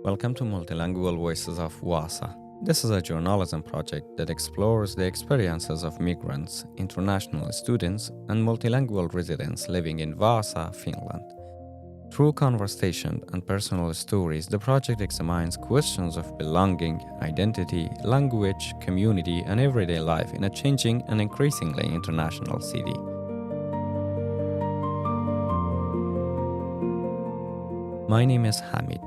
Welcome to Multilingual Voices of Vaasa. This is a journalism project that explores the experiences of migrants, international students, and multilingual residents living in Vaasa, Finland. Through conversation and personal stories, the project examines questions of belonging, identity, language, community, and everyday life in a changing and increasingly international city. My name is Hamid.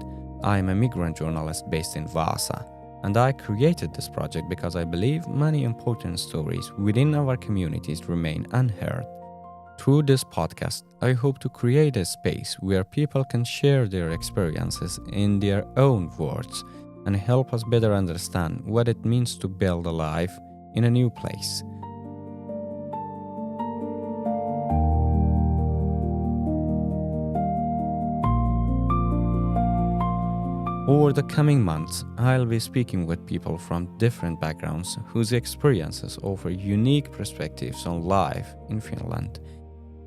I am a migrant journalist based in Vaasa, and I created this project because I believe many important stories within our communities remain unheard. Through this podcast, I hope to create a space where people can share their experiences in their own words and help us better understand what it means to build a life in a new place. Over the coming months, I'll be speaking with people from different backgrounds whose experiences offer unique perspectives on life in Finland.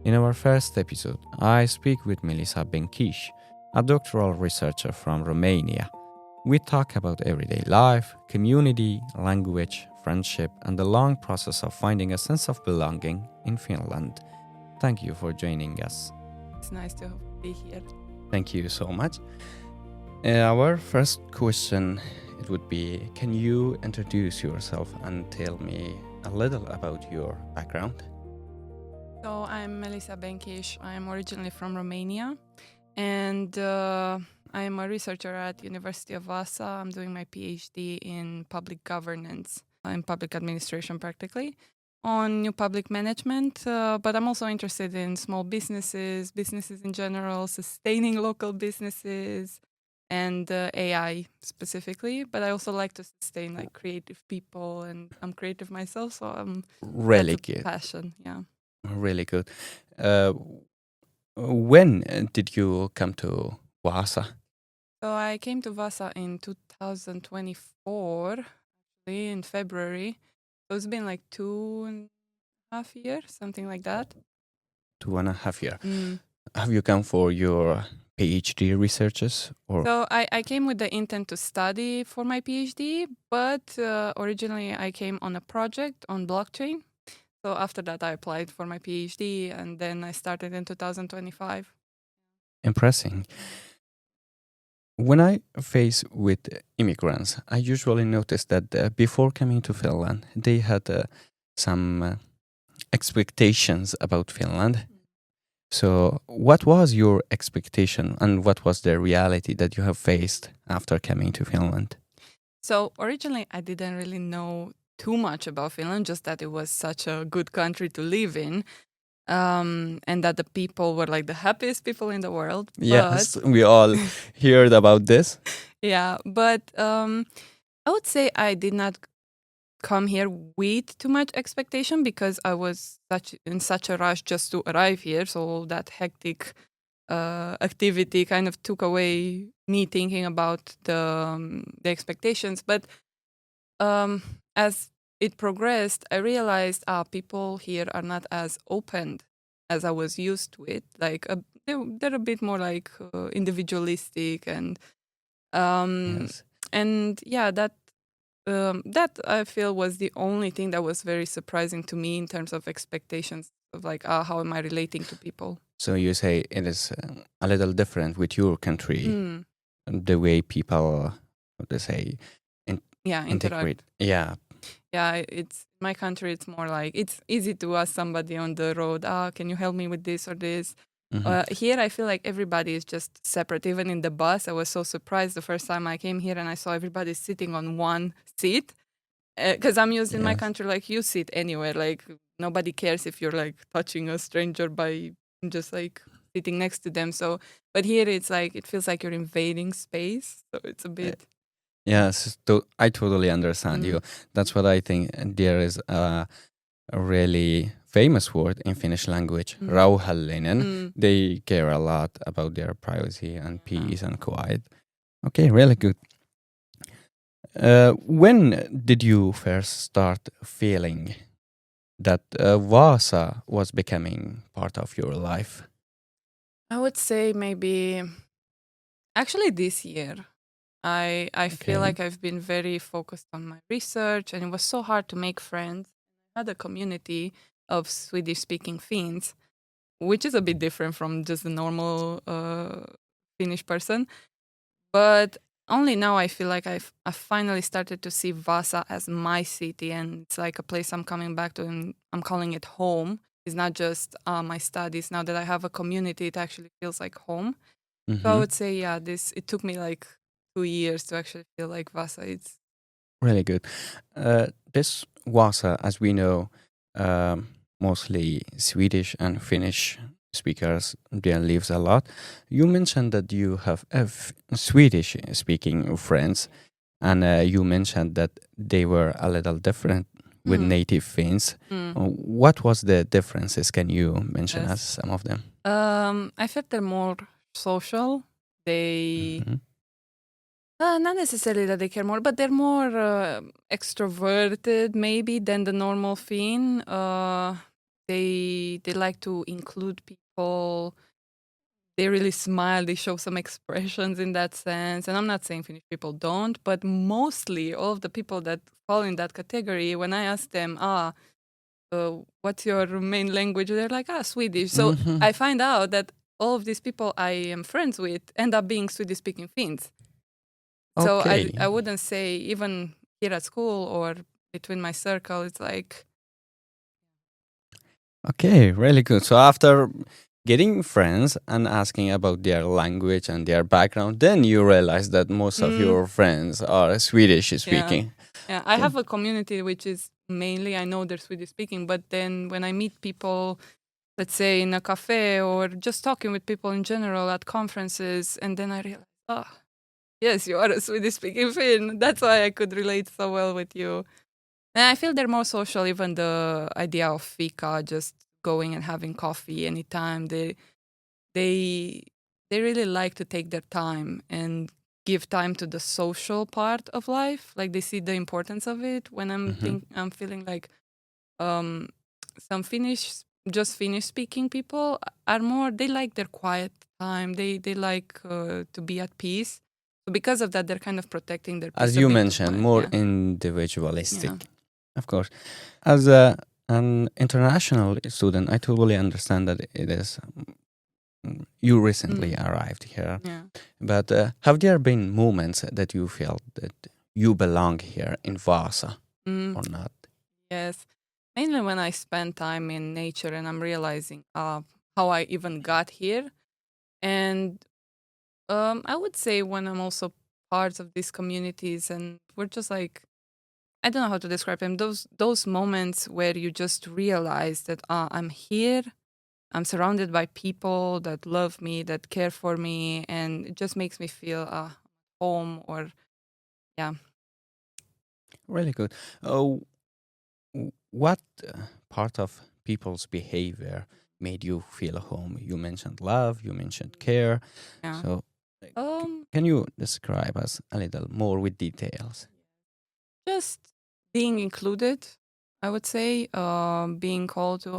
In our first episode, I speak with Melisa Benchish, a doctoral researcher from Romania. We talk about everyday life, community, language, friendship, and the long process of finding a sense of belonging in Finland. Thank you for joining us. It's nice to be here. Thank you so much. Our first question, it would be, can you introduce yourself and tell me a little about your background? So I'm Melisa Benchish. I'm originally from Romania, and I'm a researcher at University of Vaasa. I'm doing my PhD in public governance, in public administration practically, on new public management, but I'm also interested in small businesses in general, sustaining local businesses, and AI specifically, but I also like to sustain like creative people, and I'm creative myself, so Really that's a good. passion. Yeah. Really good. When did you come to Vaasa? So I came to Vaasa in 2024, actually in February. So it's been like 2.5 years, something like that. 2.5 years. Mm. Have you come for your PhD researches? Or So I came with the intent to study for my PhD, but originally I came on a project on blockchain. So after that, I applied for my PhD, and then I started in 2025. impressing. When I face with immigrants, I usually notice that before coming to Finland, they had some expectations about Finland. So what was your expectation and what was the reality that you have faced after coming to Finland? So originally, I didn't really know too much about Finland, just that it was such a good country to live in, and that the people were like the happiest people in the world. Yes, we all heard about this. Yeah, but I would say I did not come here with too much expectation because I was in such a rush just to arrive here. So that hectic activity kind of took away me thinking about the expectations. But as it progressed, I realized people here are not as open as I was used to it. Like they're a bit more like individualistic, and Yes. and yeah, that I feel was the only thing that was very surprising to me in terms of expectations of like how am I relating to people. So you say it is a little different with your country, Mm. the way people, they say, Yeah, integrate. interact. Yeah. Yeah, it's my country. It's more like it's easy to ask somebody on the road, can you help me with this or this? Mhm. Here, I feel like everybody is just separate. Even in the bus, I was so surprised the first time I came here and I saw everybody sitting on one seat. Because I'm used in my Yes. country, like you sit anywhere. Like nobody cares if you're like touching a stranger by just like sitting next to them. So, but here it's like it feels like you're invading space. So it's a bit. Yes, I totally understand you. That's what I think. There is a really famous word in Finnish language, rauhallinen. They care a lot about their privacy and peace and quiet. Okay, really good. When did you first start feeling that Vaasa was becoming part of your life? I would say maybe actually this year. I feel Okay. like I've been very focused on my research, and it was so hard to make friends. I had a community of Swedish-speaking Finns, which is a bit different from just the normal Finnish person. But only now I feel like I finally started to see Vaasa as my city, and it's like a place I'm coming back to, and I'm calling it home. It's not just my studies. Now that I have a community, it actually feels like home. So I Mm-hmm. would say, yeah, it took me like 2 years to actually feel like Vaasa. It's Really good. This Vasa, as we know, mostly Swedish and Finnish speakers there lives a lot. You mentioned that you have Swedish speaking friends, and you mentioned that they were a little different with mm, native Finns. mm, What was the differences? Can you mention us yes. some of them? I felt they're more social. They Mhm. not necessarily that they care more, but they're more extroverted maybe than the normal Finn. They like to include people. They really smile. They show some expressions in that sense. And I'm not saying Finnish people don't, but mostly all of the people that fall in that category, when I ask them, what's your main language? They're like, Swedish. So Mhm. I find out that all of these people I am friends with end up being Swedish speaking Finns. So I Okay. wouldn't say even here at school or between my circle, it's like, Okay, really good. So after getting friends and asking about their language and their background, then you realize that most of mm, your friends are Swedish yeah. speaking. Yeah, I Okay. have a community which is mainly, I know they're Swedish speaking, but then when I meet people, let's say in a cafe or just talking with people in general at conferences, and then I realize, yes, you are a Swedish speaking Finn. That's why I could relate so well with you. And I feel they're more social, even the idea of fika, just going and having coffee anytime. They they really like to take their time and give time to the social part of life. Like they see the importance of it. When Hmm. I'm feeling like um, some Finnish speaking people are more. They like their quiet time. They like to be at peace. So because of that, they're kind of protecting their As peace a you bit too mentioned, much. more Yeah, yeah. individualistic, of course. As an international student, I totally understand that it is you recently Mm, arrived here. yeah. But have there been moments that you felt that you belong here in Vaasa Mm, or not? yes. Mainly when I spend time in nature and I'm realizing how I even got here. And I would say when I'm also part of these communities and we're just like, I don't know how to describe them. Those moments where you just realize that I'm here, I'm surrounded by people that love me, that care for me, and it just makes me feel home or yeah. Really good. What part of people's behavior made you feel home? You mentioned love, you mentioned care. Yeah. So, Um can you describe us a little more with details? just being included, I would say, being called to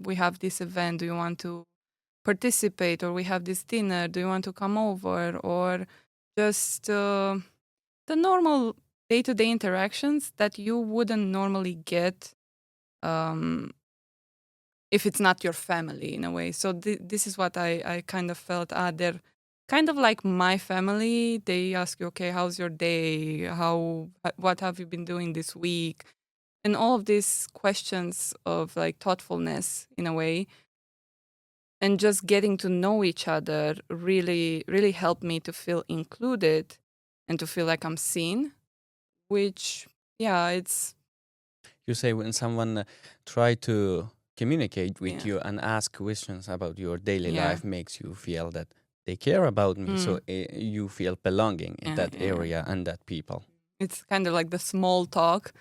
we have this event, do you want to participate, or we have this dinner, do you want to come over, or just the normal day-to-day interactions that you wouldn't normally get um, if it's not your family in a way. So this is what I kind of felt. They're kind of like my family. They ask you, okay, how's your day? What have you been doing this week? And all of these questions of like thoughtfulness in a way, and just getting to know each other really really helped me to feel included and to feel like I'm seen. Which yeah, it's You say when someone try to communicate with yeah, you and ask questions about your daily yeah, life makes you feel that they care about me, so mm, you feel belonging in yeah, that yeah, yeah. area and that people. It's kind of like the small talk.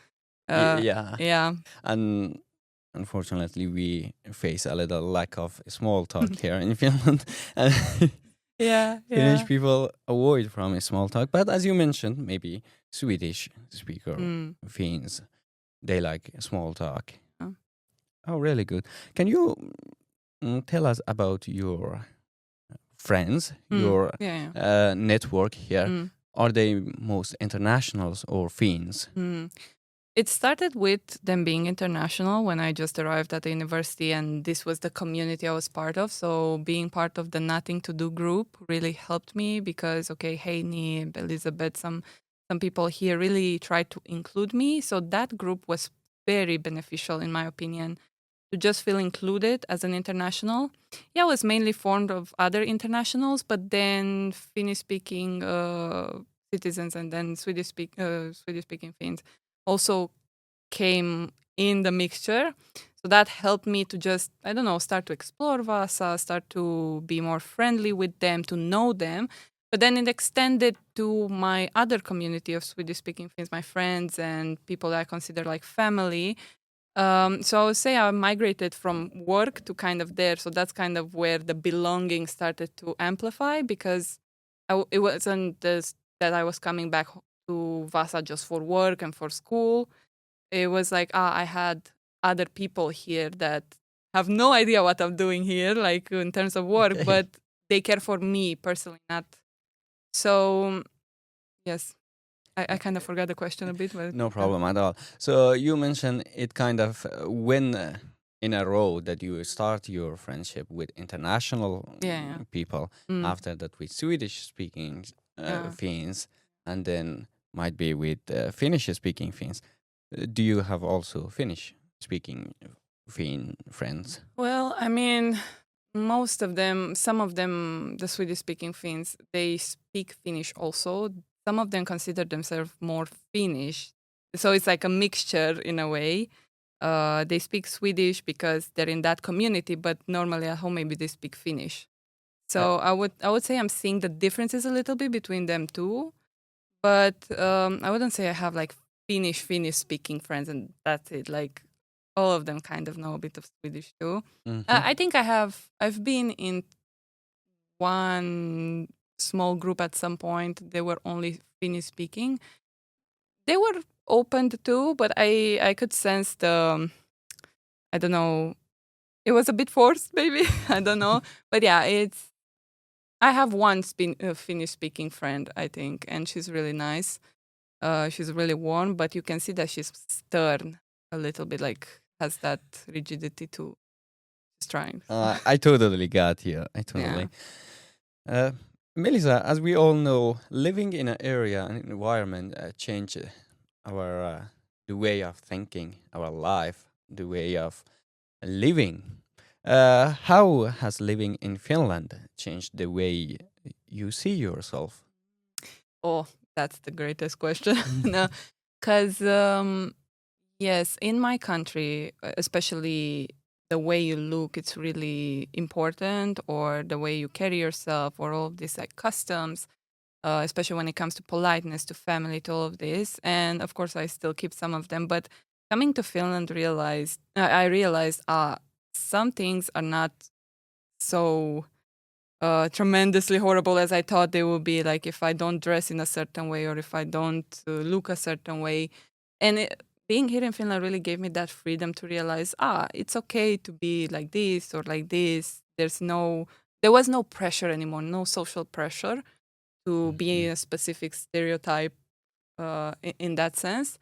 Uh, Yeah, yeah, and unfortunately, we face a little lack of small talk here in Finland. And yeah, Finnish yeah. people avoid from small talk, but as you mentioned, maybe Swedish speaker Mm. Finns they like small talk. uh, Oh, really good. Can you tell us about your friends, mm. your Yeah, yeah. network here? Mm. are they most internationals or Finns? It started with them being international when I just arrived at the university, and this was the community I was part of. So being part of the Nothing to Do group really helped me because, okay, Heini, Elizabeth, some people here really tried to include me. So that group was very beneficial, in my opinion, to just feel included as an international. Yeah, it was mainly formed of other internationals, but then Finnish-speaking citizens and then Swedish-speaking Finns also came in the mixture. So that helped me to just, I don't know, start to explore Vaasa, start to be more friendly with them, to know them. But then it extended to my other community of Swedish-speaking Finns, my friends and people that I consider like family. So I would say I migrated from work to kind of there. So that's kind of where the belonging started to amplify because it wasn't this, that I was coming back to Vaasa just for work and for school. It was like, I had other people here that have no idea what I'm doing here, like in terms of work, Okay. but they care for me personally, not. So, yes, I kind of forgot the question a bit, but No problem at all. So you mentioned it kind of when in a row that you start your friendship with international yeah. people, after that with Swedish speaking Yeah. Finns, and then might be with Finnish speaking Finns. Do you have also Finnish speaking Finn friends? Well, I mean, most of them, some of them, the Swedish speaking Finns, they speak Finnish also. Some of them consider themselves more Finnish. So it's like a mixture in a way. They speak Swedish because they're in that community, but normally at home maybe they speak Finnish. So I would say I'm seeing the differences a little bit between them too. But I wouldn't say I have like Finnish speaking friends and that's it. Like all of them kind of know a bit of Swedish too. I think I've been in one small group at some point. They were only Finnish speaking. They were open too, but I could sense the, I don't know, it was a bit forced maybe. I don't know. But yeah, I have one Finnish speaking friend, I think, and she's really nice. She's really warm, but you can see that she's stern a little bit, like has that rigidity to strength. I totally got you. I totally. Melisa, as we all know, living in an area and environment change our the way of thinking, our life, the way of living. How has living in Finland changed the way you see yourself? Oh, that's the greatest question. No, because yes, in my country, especially the way you look, it's really important, or the way you carry yourself, or all of these like customs, especially when it comes to politeness, to family, to all of this. And of course, I still keep some of them. But coming to Finland, I realized some things are not so tremendously horrible as I thought they would be. Like if I don't dress in a certain way or if I don't look a certain way. And being here in Finland really gave me that freedom to realize, it's okay to be like this or like this. There was no pressure anymore, no social pressure to be a specific stereotype in that sense.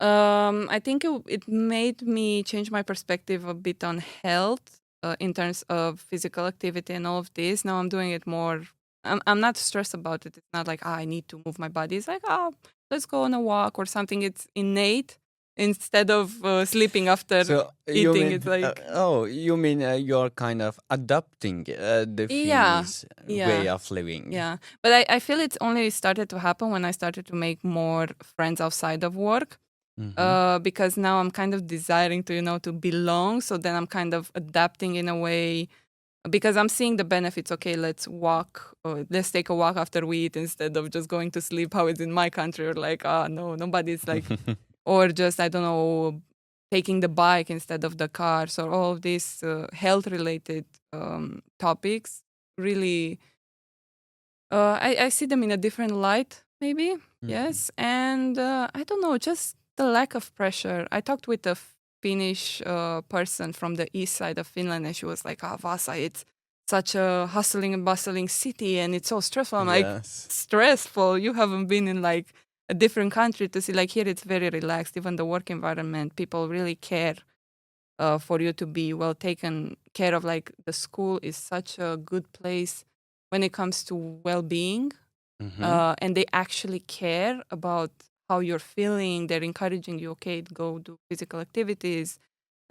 I think it made me change my perspective a bit on health in terms of physical activity and all of this. Now I'm doing it more. I'm not stressed about it. It's not like I need to move my body. It's like let's go on a walk or something. It's innate instead of sleeping after So you eating. mean, It's like you mean you're kind of adopting the yeah, Finnish way yeah. of living? Yeah, but I feel it's only started to happen when I started to make more friends outside of work. Because now I'm kind of desiring to, to belong. So then I'm kind of adapting in a way because I'm seeing the benefits. Okay, let's walk, or let's take a walk after we eat instead of just going to sleep, how it's in my country, or like, no, nobody's like, or just, I don't know, taking the bike instead of the car. So all of these health related topics really, I see them in a different light, maybe. Yes. And I don't know, just the lack of pressure. I talked with a Finnish person from the east side of Finland, and she was like, Vaasa, it's such a hustling and bustling city and it's so stressful. I'm like, Yes. stressful? You haven't been in like a different country to see. Like here it's very relaxed. Even the work environment, people really care for you to be well taken care of. Like the school is such a good place when it comes to well-being, Mm-hmm. and they actually care about how you're feeling. They're encouraging you, okay, go do physical activities.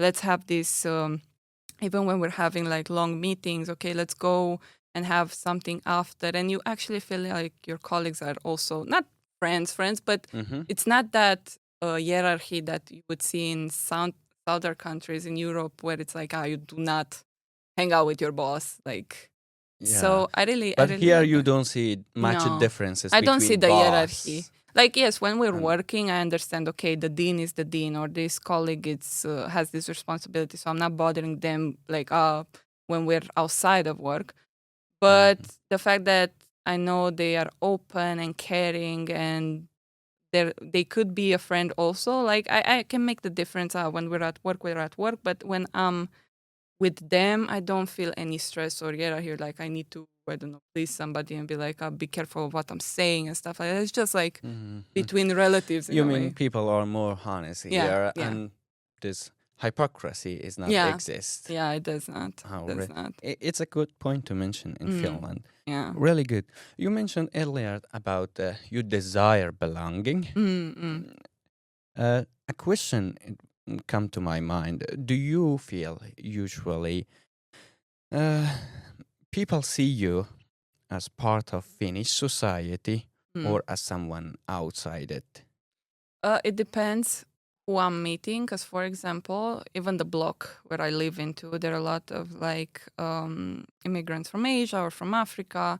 Let's have this, even when we're having like long meetings, okay, let's go and have something after. And you actually feel like your colleagues are also not friends, but Mm-hmm. it's not that hierarchy that you would see in southern countries in Europe where it's like, you do not hang out with your boss. Like, Yeah. so I But really here like you that. don't see much No, differences I don't see between the hierarchy. boss Like, yes, when we're and working, I understand, okay, the dean is the dean or this colleague has this responsibility. So I'm not bothering them like when we're outside of work. But Mhm. the fact that I know they are open and caring and they could be a friend also. Like I can make the difference. When we're at work. But when I'm with them, I don't feel any stress or here like I need to, I don't know, please somebody and be like, be careful of what I'm saying and stuff like that. It's just like Mhm. between relatives in You a mean way. people are more honest Yeah, here, yeah, and this hypocrisy is not yeah, exist. yeah. It does not. It does Already, not. it's a good point to mention in Mm, Finland. yeah. Really good. You mentioned earlier about you desire belonging. Mm, mm. A question come to my mind. Do you feel usually uh, people see you as part of Finnish society Mm. or as someone outside it? It depends who I'm meeting. Because, for example, even the block where I live into, there are a lot of like immigrants from Asia or from Africa,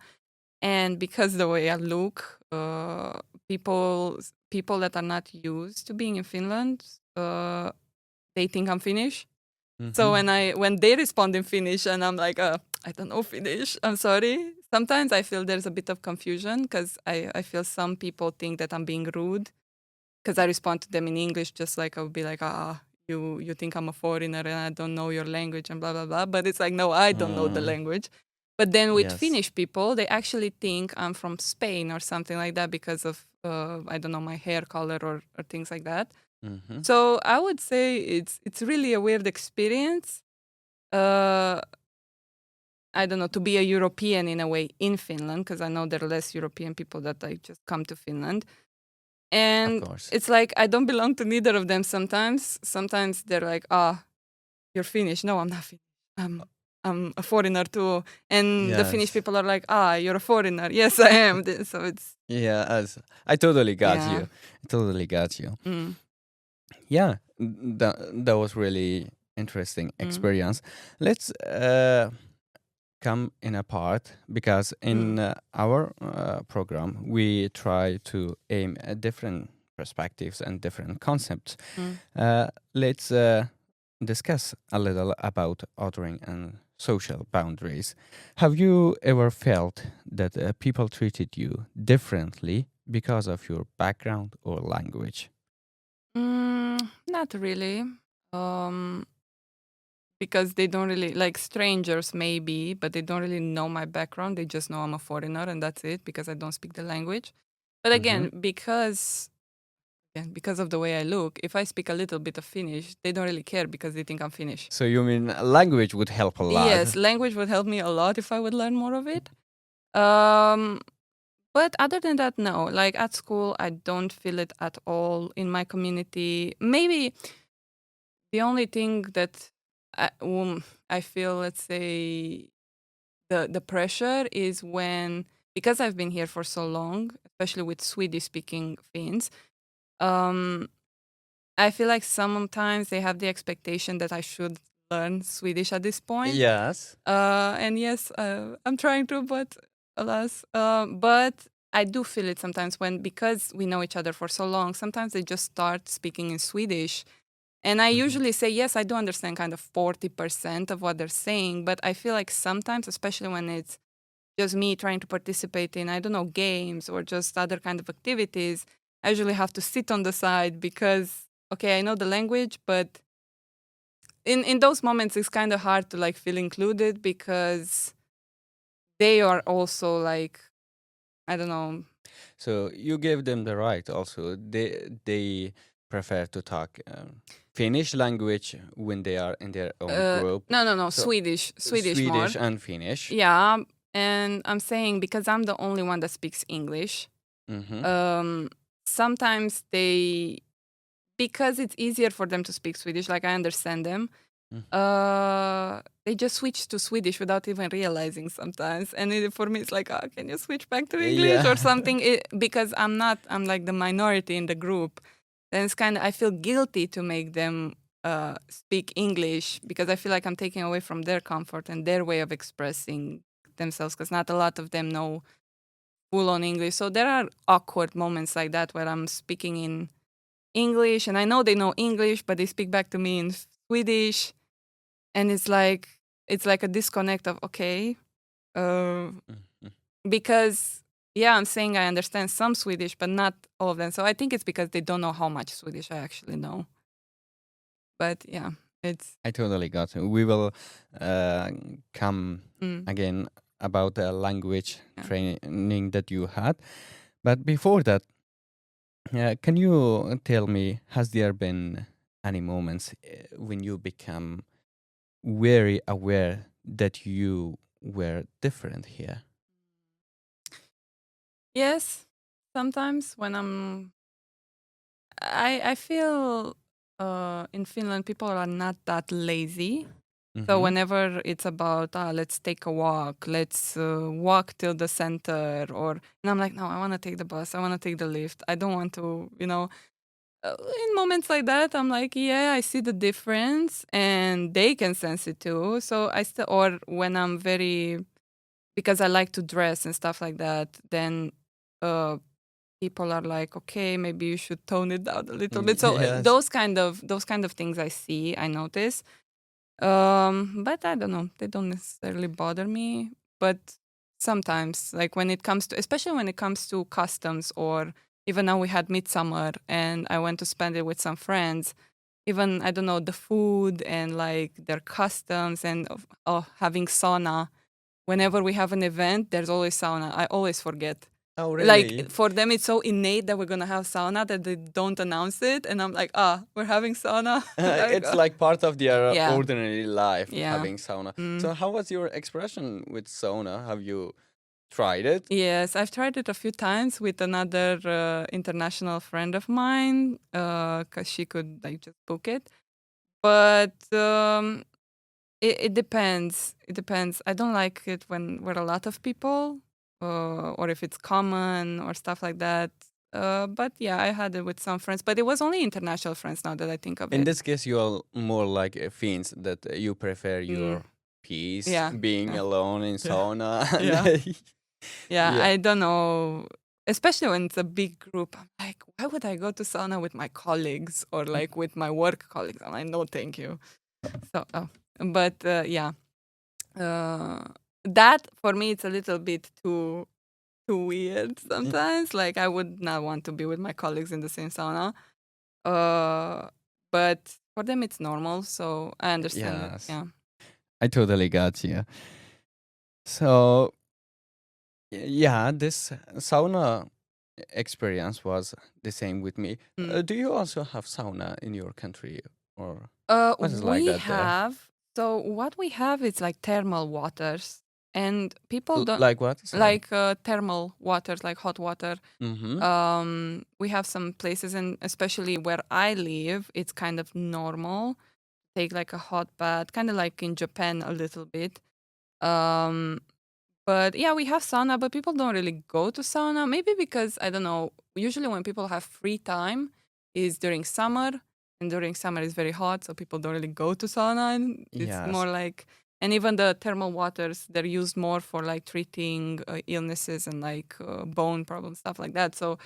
and because the way I look, people that are not used to being in Finland, they think I'm Finnish. So Mm-hmm. when they respond in Finnish and I'm like, I don't know Finnish, I'm sorry. Sometimes I feel there's a bit of confusion because I feel some people think that I'm being rude because I respond to them in English, just like I would be like, you think I'm a foreigner and I don't know your language and blah blah blah. But it's like, no, I don't know the language. But then with Yes. Finnish people, they actually think I'm from Spain or something like that because of I don't know, my hair color or things like that. Mm-hmm. So I would say it's really a weird experience. Uh, I don't know, to be a European in a way in Finland because I know there are less European people that like just come to Finland. Of And course. it's like I don't belong to neither of them sometimes. Sometimes they're like, you're Finnish. No, I'm not Finnish. I'm a foreigner too. And the Finnish Yes. people are like, you're a foreigner. Yes, I am. So it's Yeah, as I totally got yeah. you. I totally got you. Mm, Yeah, that was really interesting mm, experience. Let's come in a part because mm, in our program we try to aim at different perspectives and different concepts. mm. Let's discuss a little about othering and social boundaries. Have you ever felt that people treated you differently because of your background or language? Not really. Because they don't really like strangers maybe, but they don't really know my background. They just know I'm a foreigner and that's it because I don't speak the language. But Mm-hmm. because of the way I look, if I speak a little bit of Finnish, they don't really care because they think I'm Finnish. So you mean language would help a lot? Yes, language would help me a lot if I would learn more of it. Um, but other than that, no. Like at school, I don't feel it at all. In my community, maybe the only thing that I feel, let's say, the pressure is when, because I've been here for so long, especially with Swedish speaking Finns. Um, I feel like sometimes they have the expectation that I should learn Swedish at this point. Yes. And yes, I'm trying to, but alas, but I do feel it sometimes when, because we know each other for so long, sometimes they just start speaking in Swedish. And I Mhm. usually say, yes, I do understand kind of 40% of what they're saying, but I feel like sometimes, especially when it's just me trying to participate in, I don't know, games or just other kind of activities, I usually have to sit on the side because, okay, I know the language, but in those moments, it's kind of hard to like feel included because they are also like, I don't know. So you give them the right also. They prefer to talk Finnish language when they are in their own group. No, So Swedish more. Swedish and Finnish. Yeah, and I'm saying because I'm the only one that speaks English. Mm-hmm. Sometimes because it's easier for them to speak Swedish, like I understand them. They just switch to Swedish without even realizing sometimes, and for me it's like, oh, can you switch back to English Yeah. or something? Because I'm like the minority in the group, then it's kind of, I feel guilty to make them speak English because I feel like I'm taking away from their comfort and their way of expressing themselves, because not a lot of them know full on English. So there are awkward moments like that where I'm speaking in English and I know they know English, but they speak back to me in Swedish, and it's like a disconnect of Mhm. because yeah, I'm saying I understand some Swedish, but not all of them. So I think it's because they don't know how much Swedish I actually know. But yeah, it's I totally got it. We will come mm, again about the language yeah. training that you had. But before that, can you tell me, has there been any moments when you become very aware that you were different here? Yes, sometimes when I feel in Finland people are not that lazy. So Mm-hmm. whenever it's about let's take a walk, let's walk till the center, and I'm like, no, I want to take the bus, I want to take the lift, I don't want to, in moments like that, I'm like, yeah, I see the difference, and they can sense it too. So I still, or when I'm very, because I like to dress and stuff like that, then uh, people are like, okay, maybe you should tone it down a little bit. So Yes. those kind of things I see, I notice. But I don't know, they don't necessarily bother me. But sometimes, like when it comes to, especially when it comes to customs, or even now we had midsummer and I went to spend it with some friends. Even I don't know the food and like their customs and having sauna. Whenever we have an event, there's always sauna. I always forget. Oh, Like really? for them, it's so innate that we're gonna have sauna that they don't announce it, and I'm like, we're having sauna. Like, It's like part of their yeah, ordinary life yeah. having sauna. Mm. So, how was your expression with sauna? Have you tried it? Yes, I've tried it a few times with another international friend of mine, because she could like just book it. But it depends. It depends. I don't like it when we're a lot of people, or if it's common or stuff like that. But yeah, I had it with some friends, but it was only international friends. Now that I think of In it, this case, you are more like Finns that you prefer mm, your peace, yeah, being yeah, alone in yeah, sauna. yeah, yeah. Yeah. I don't know. Especially when it's a big group, I'm like, why would I go to sauna with my colleagues or like with my work colleagues? I'm like, no, thank you. So, but yeah, uh, that for me it's a little bit too weird sometimes. Like I would not want to be with my colleagues in the same sauna. Uh, but for them it's normal, so I understand it. Yes, Yeah. I totally got you. So, yeah, this sauna experience was the same with me. Mm. Do you also have sauna in your country, or what is like We that there? have, so what we have is like thermal waters, and people don't Like what? Sorry. like thermal waters, like hot water. Mm-hmm. We have some places, and especially where I live, it's kind of normal. Take like a hot bath, kind of like in Japan a little bit. Um, but yeah, we have sauna, but people don't really go to sauna. Maybe because I don't know. Usually, when people have free time, is during summer, and during summer it's very hot, so people don't really go to sauna. And it's more Yes. like, and even the thermal waters, they're used more for like treating illnesses and like bone problems, stuff like that. So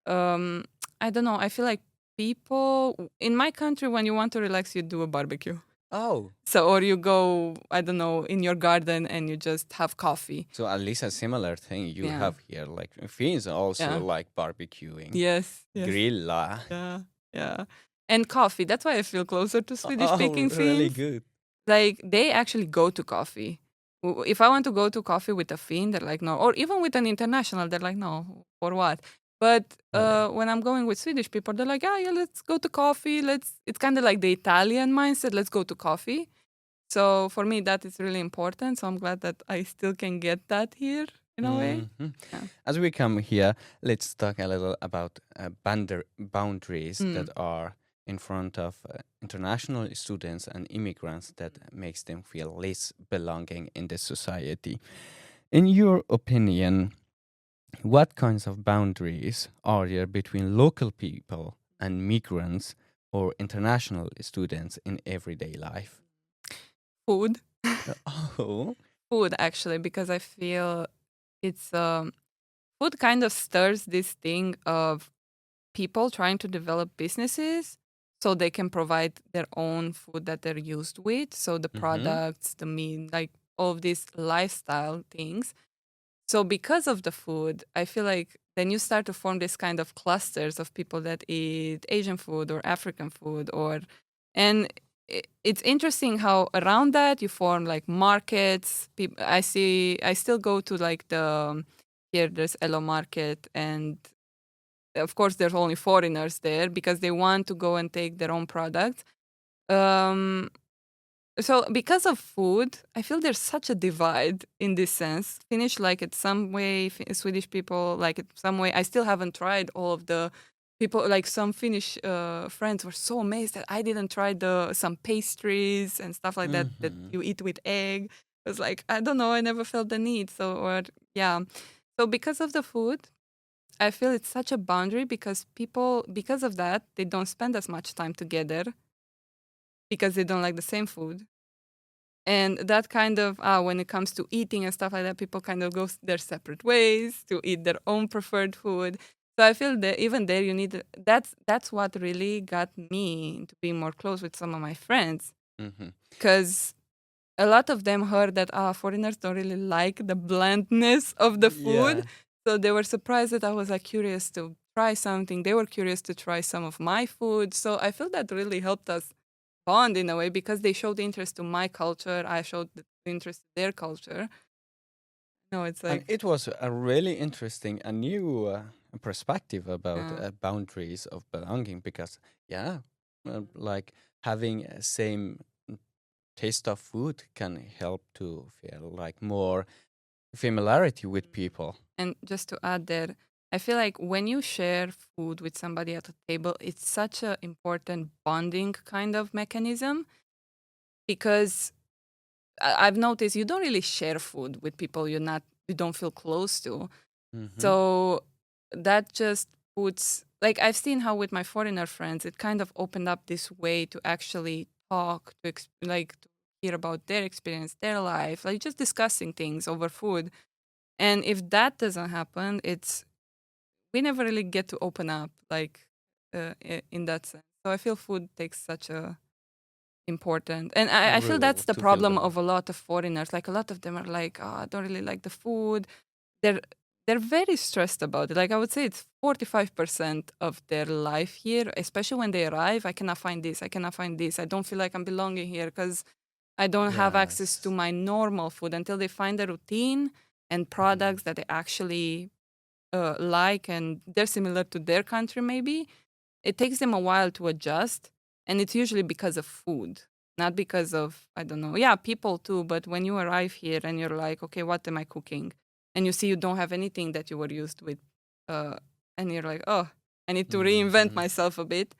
um, I don't know. I feel like people in my country, when you want to relax, you do a barbecue. Oh, So, or you go, I don't know, in your garden and you just have coffee. so at least a similar thing you Yeah. have here. Like Finns also Yeah. like barbecuing, Yes. Yes. grilla. Yeah. Yeah. And coffee. That's why I feel closer to Swedish Oh, speaking really Finns. good. Like they actually go to coffee. If I want to go to coffee with a Finn, they're like, no. Or even with an international, they're like, no, for what? But Oh yeah. when I'm going with Swedish people, they're like, yeah, let's go to coffee. It's kind of like the Italian mindset. Let's go to coffee. So for me, that is really important. So I'm glad that I still can get that here in a way. Mhm. Yeah. As we come here, let's talk a little about boundaries that Mm. are in front of international students and immigrants that makes them feel less belonging in the society. In your opinion, what kinds of boundaries are there between local people and migrants or international students in everyday life? Food. Oh. Food, actually, because I feel it's food kind of stirs this thing of people trying to develop businesses so they can provide their own food that they're used with. So the Mm-hmm. products, the meat, like all of these lifestyle things. So because of the food, I feel like then you start to form this kind of clusters of people that eat Asian food or African food and it's interesting how around that you form like markets. I still go to like here there's Elo Market, and of course there's only foreigners there because they want to go and take their own products. Um, so because of food, I feel there's such a divide in this sense. Finnish like it some way, Swedish people like it some way. I still haven't tried all of the people. Like some Finnish friends were so amazed that I didn't try the some pastries and stuff like that that Mm-hmm. you eat with egg. I was like, I don't know, I never felt the need. So or yeah, so because of the food, I feel it's such a boundary because people because of that they don't spend as much time together because they don't like the same food. And that kind of when it comes to eating and stuff like that, people kind of go their separate ways to eat their own preferred food. So I feel that even there, you need that's what really got me to be more close with some of my friends Mm-hmm. because a lot of them heard that foreigners don't really like the blandness of the food, Yeah. so they were surprised that I was like curious to try something. They were curious to try some of my food, so I feel that really helped us bond in a way because they showed interest to my culture. I showed the interest to their culture. No, it's And like it was a really interesting, a new perspective about uh, boundaries of belonging because, yeah, like having a same taste of food can help to feel like more familiarity with people. and just to add there, I feel like when you share food with somebody at a table, it's such an important bonding kind of mechanism because I've noticed you don't really share food with people you don't feel close to. Mm-hmm. So that just puts like I've seen how with my foreigner friends it kind of opened up this way to actually talk like to hear about their experience, their life, like just discussing things over food. And if that doesn't happen, it's we never really get to open up like in that sense. So I feel food takes such a important. And I feel Rule that's the to feel problem belong. of a lot of foreigners. Like a lot of them are like, oh, I don't really like the food. They're they're very stressed about it. Like I would say it's 45% of their life here, especially when they arrive. I cannot find this. I cannot find this. I don't feel like I'm belonging here because I don't have access to Yes. my normal food until they find a routine and products that they actually like and they're similar to their country maybe. It takes them a while to adjust, and it's usually because of food, not because of I don't know. Yeah, people too, but when you arrive here and you're like, okay, what am I cooking? And you see you don't have anything that you were used with, uh, and you're like, oh, I need to reinvent Mm-hmm. myself a bit.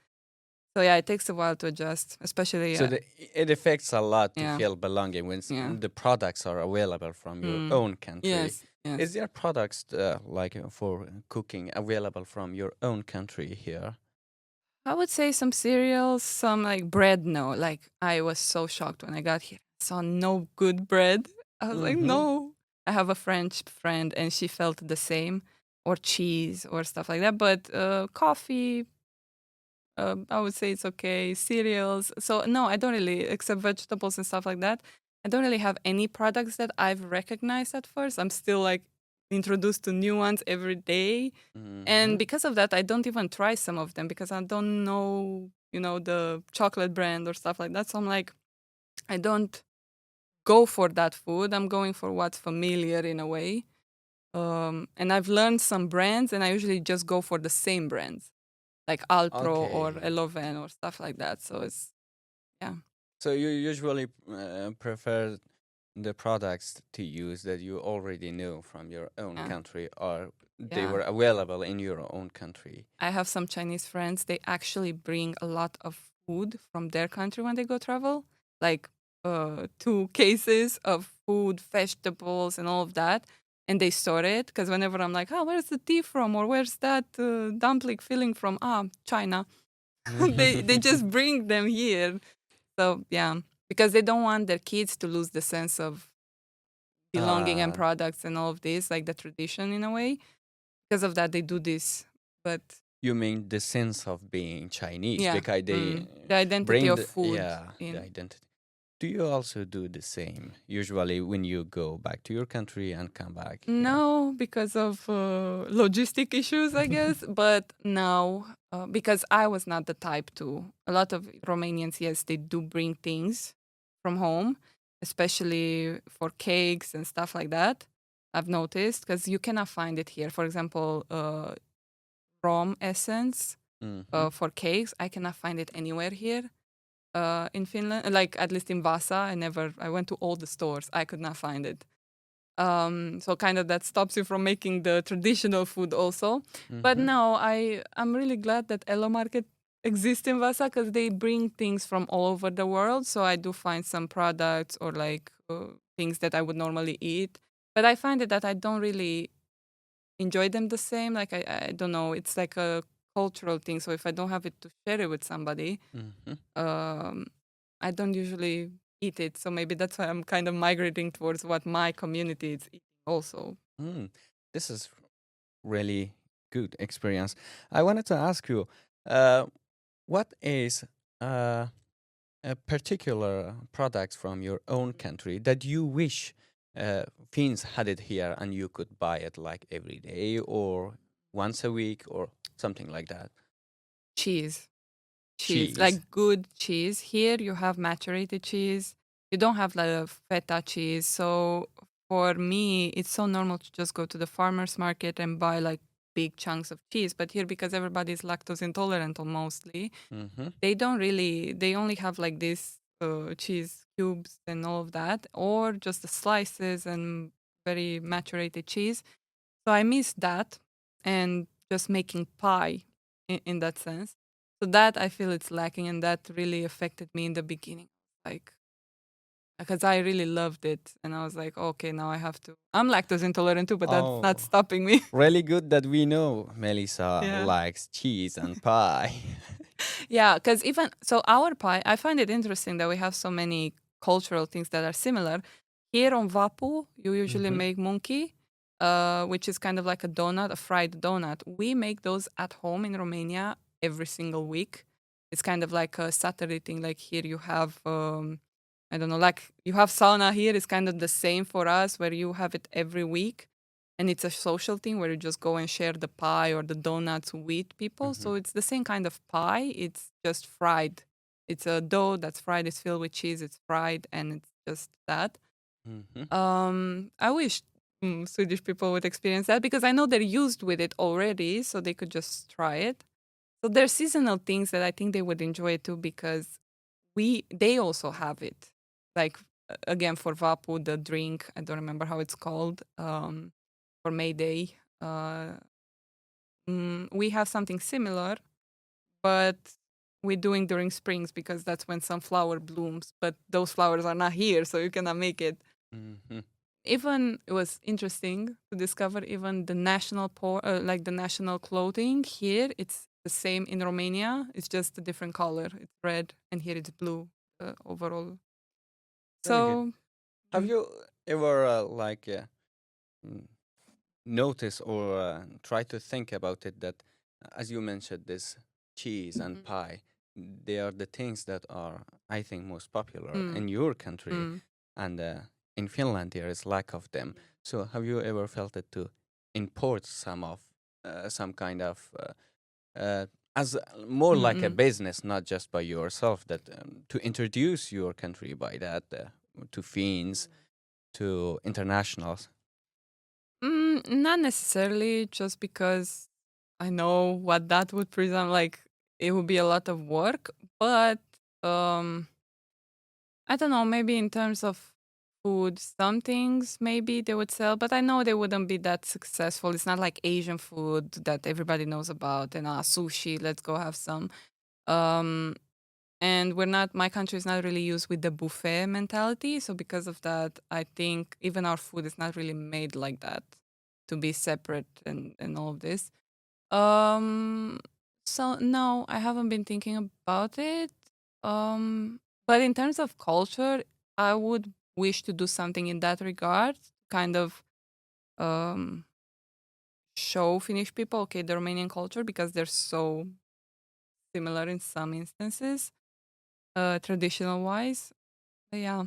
So yeah, it takes a while to adjust, especially So it affects a lot to yeah, feel belonging when yeah, the products are available from your mm, own country. yes, yes. Is there products like for cooking available from your own country here? I would say some cereals, some like bread. No, like I was so shocked when I got here. I saw no good bread. I was like, Mm-hmm. no. I have a French friend and she felt the same, or cheese or stuff like that. But coffee, I would say it's okay. Cereals. So no, I don't really, except vegetables and stuff like that. I don't really have any products that I've recognized at first. I'm still like introduced to new ones every day. And Mm-hmm. because of that, I don't even try some of them because I don't know, the chocolate brand or stuff like that. So I'm like, I don't. go for that food. I'm going for what's familiar in a way. And I've learned some brands, and I usually just go for the same brands, like Alpro or Okay. Eloven or stuff like that. So it's, yeah. So you usually prefer the products to use that you already know from your own Yeah. country, or they Yeah. were available in your own country. I have some Chinese friends. They actually bring a lot of food from their country when they go travel, like 2 cases of food, vegetables, and all of that. And they store it because whenever I'm like, oh, where's the tea from? Or where's that dumpling filling from? Ah, China. They just bring them here. So, yeah, because they don't want their kids to lose the sense of belonging and uh, products and all of this, like the tradition in a way. Because of that, they do this. But you mean the sense of being Chinese yeah, because they the identity bring of the, food yeah, the in. identity. Do you also do the same usually when you go back to your country and come back here? No, because of logistic issues, I guess. But now, because I was not the type to. A lot of Romanians, yes, they do bring things from home, especially for cakes and stuff like that. I've noticed because you cannot find it here. For example, rum essence Mm-hmm. for cakes, I cannot find it anywhere here. In Finland, like at least in Vaasa, I went to all the stores. I could not find it. So kind of that stops you from making the traditional food also. But Mm-hmm. no, I'm really glad that Elo Market exists in Vaasa because they bring things from all over the world. So I do find some products or like things that I would normally eat. But I find it that I don't really enjoy them the same. Like I don't know, it's like a cultural thing. So if I don't have it to share it with somebody, Mm-hmm. um, I don't usually eat it. So maybe that's why I'm kind of migrating towards what my community is eating also. Mm. This is really good experience. I wanted to ask you, uh, what is a particular product from your own country that you wish Finns had it here and you could buy it like every day or once a week or something like that? Cheese. Cheese, Cheese. like good cheese. Here you have maturated cheese. You don't have like a feta cheese. So for me, it's so normal to just go to the farmer's market and buy like big chunks of cheese. But here, because everybody's lactose intolerant mostly, Mm-hmm. they only have like this cheese cubes and all of that, or just the slices and very maturated cheese. So I miss that and just making pie in that sense. So that I feel it's lacking, and that really affected me in the beginning. Like, because I really loved it, and I was like, okay, now I have to. I'm lactose intolerant too, but that's not Oh, stopping me. really good that we know Melisa Yeah. likes cheese and pie. Yeah, because even so, our pie, I find it interesting that we have so many cultural things that are similar. Here on Vapu, you usually Mm-hmm. make monkey, which is kind of like a donut, a fried donut. We make those at home in Romania every single week. It's kind of like a Saturday thing. Like here, you have, I don't know, like you have sauna here. It's kind of the same for us, where you have it every week and it's a social thing where you just go and share the pie or the donuts with people. Mm-hmm. So it's the same kind of pie. It's just fried. It's a dough that's fried. It's filled with cheese. It's fried, and it's just that. Mm-hmm. I wish Swedish people would experience that because I know they're used with it already, so they could just try it. So there's seasonal things that I think they would enjoy too because they also have it. Like again for Vapu, the drink, I don't remember how it's called. For May Day, we have something similar, but we're doing during springs because that's when some flower blooms. But those flowers are not here, so you cannot make it. Mm-hmm. Even it was interesting to discover even the like the national clothing here. It's the same in Romania. It's just a different color. It's red, and here it's blue. Overall, Really good. so Have you ever mm, notice or try to think about it that, as you mentioned, this cheese and mm, pie, they are the things that are, I think, most popular mm, in your country, mm. and in Finland there is lack of them. So, have you ever felt it to import some kind of as more like a Mm-mm. business, not just by yourself, that to introduce your country by that to Finns, to internationals? Not necessarily, just because I know what that would present. Like, it would be a lot of work, but um, I don't know. Maybe in terms of food, some things maybe they would sell, but I know they wouldn't be that successful. It's not like Asian food that everybody knows about and sushi. Let's go have some. Um, and we're not. My country is not really used with the buffet mentality. So because of that, I think even our food is not really made like that to be separate and all of this. Um, so no, I haven't been thinking about it. But in terms of culture, I would wish to do something in that regard, kind of um show Finnish people, okay, the Romanian culture, because they're so similar in some instances, traditional wise. Yeah.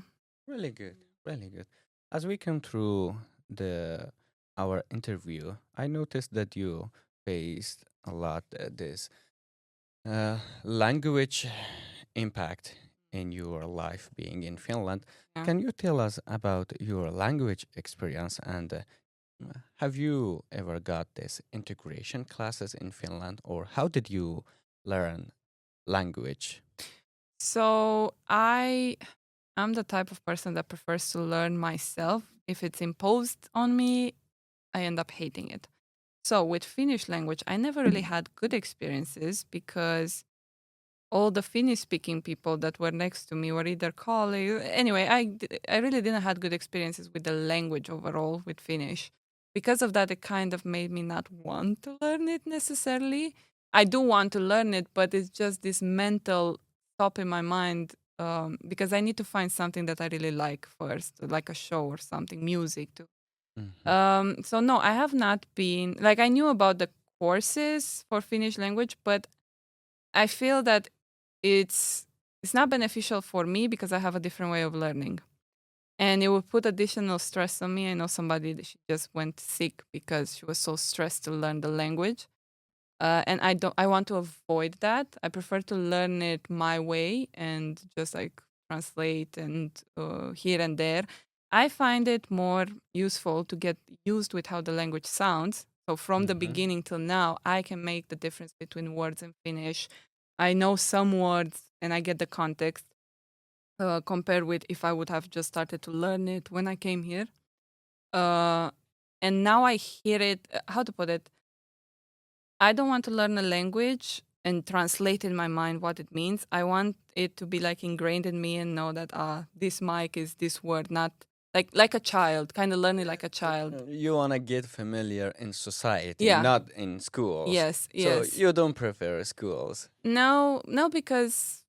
Really good, really good. As we come through the our interview, I noticed that you faced a lot this language impact in your life being in Finland. Yeah. Can you tell us about your language experience and have you ever got this integration classes in Finland or how did you learn language? So I'm the type of person that prefers to learn myself. If it's imposed on me, I end up hating it. So with Finnish language, I never really had good experiences because all the Finnish speaking people that were next to me were either colleagues. Anyway, I really didn't had good experiences with the language overall with Finnish. Because of that, it kind of made me not want to learn it necessarily. I do want to learn it, but it's just this mental stop in my mind because I need to find something that I really like first, like a show or something, music too. Mhm. So no, I have not been like I knew about the courses for Finnish language, but I feel that it's it's not beneficial for me because I have a different way of learning. And it would put additional stress on me. I know somebody that she just went sick because she was so stressed to learn the language. And I want to avoid that. I prefer to learn it my way and just like translate and here and there. I find it more useful to get used with how the language sounds. So from the Mhm. beginning till now, I can make the difference between words in Finnish. I know some words and I get the context compared with if I would have just started to learn it when I came here. Uh, and now I hear it. How to put it? I don't want to learn a language and translate in my mind what it means. I want it to be like ingrained in me and know that this mic is this word, not like a child, kind of learn it like a child. You want to get familiar in society, Yeah. not in schools. Yes. So Yes. you don't prefer schools. No, no, because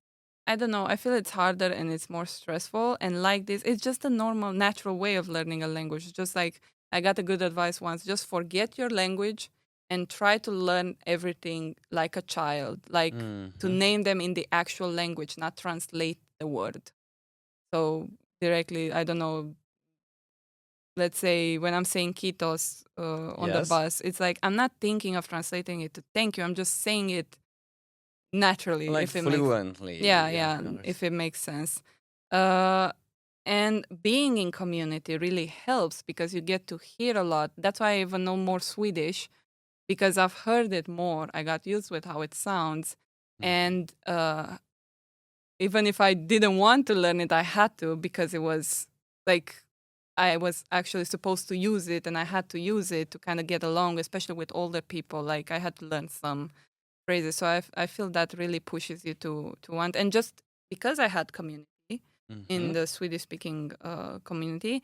I don't know. I feel it's harder and it's more stressful. And like this, it's just a normal, natural way of learning a language. It's just like I got a good advice once: just forget your language and try to learn everything like a child, like to Mhm. name them in the actual language, not translate the word. So directly, I don't know. Let's say when I'm saying Kitos on the Yes. bus, it's like I'm not thinking of translating it to thank you. I'm just saying it naturally, Like if it makes fluently, yeah, of yeah, course. if it makes sense. Uh, and being in community really helps because you get to hear a lot. That's why I even know more Swedish because I've heard it more. I got used with how it sounds, Mhm. and even if I didn't want to learn it, I had to because it was like I was actually supposed to use it, and I had to use it to kind of get along, especially with older people. Like I had to learn some phrases. So I feel that really pushes you to want. And just because I had community in Mhm. the Swedish speaking community,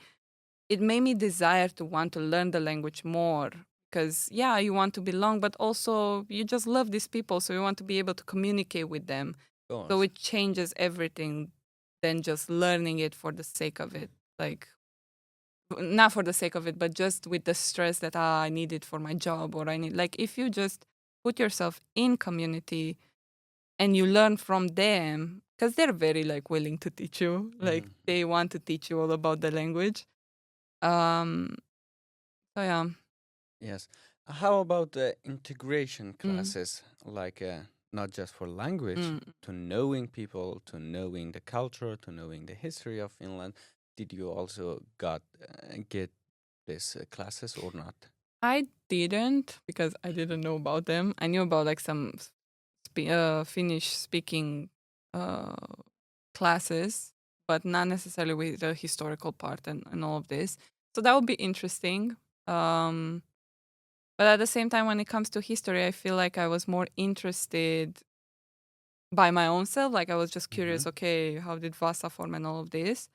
it made me desire to want to learn the language more. Because yeah, you want to belong, but also you just love these people, so you want to be able to communicate with them. Of So course. it changes everything than just learning it for the sake of it. Like not for the sake of it, but just with the stress that I need it for my job or I need like if you just put yourself in community and you learn from them because they're very like willing to teach you, like Mhm. they want to teach you all about the language. Um, so yeah. Yes. How about the integration Mm, classes, like not just for language, mm. to knowing people, to knowing the culture, to knowing the history of Finland? did you also get these classes or not? I didn't because I didn't know about them. I knew about like some Finnish speaking uh, classes, but not necessarily with the historical part and all of this. So that would be interesting. Um, but at the same time, when it comes to history, I feel like I was more interested by my own self. Like I was just curious, okay, how did Vasa form and all of this?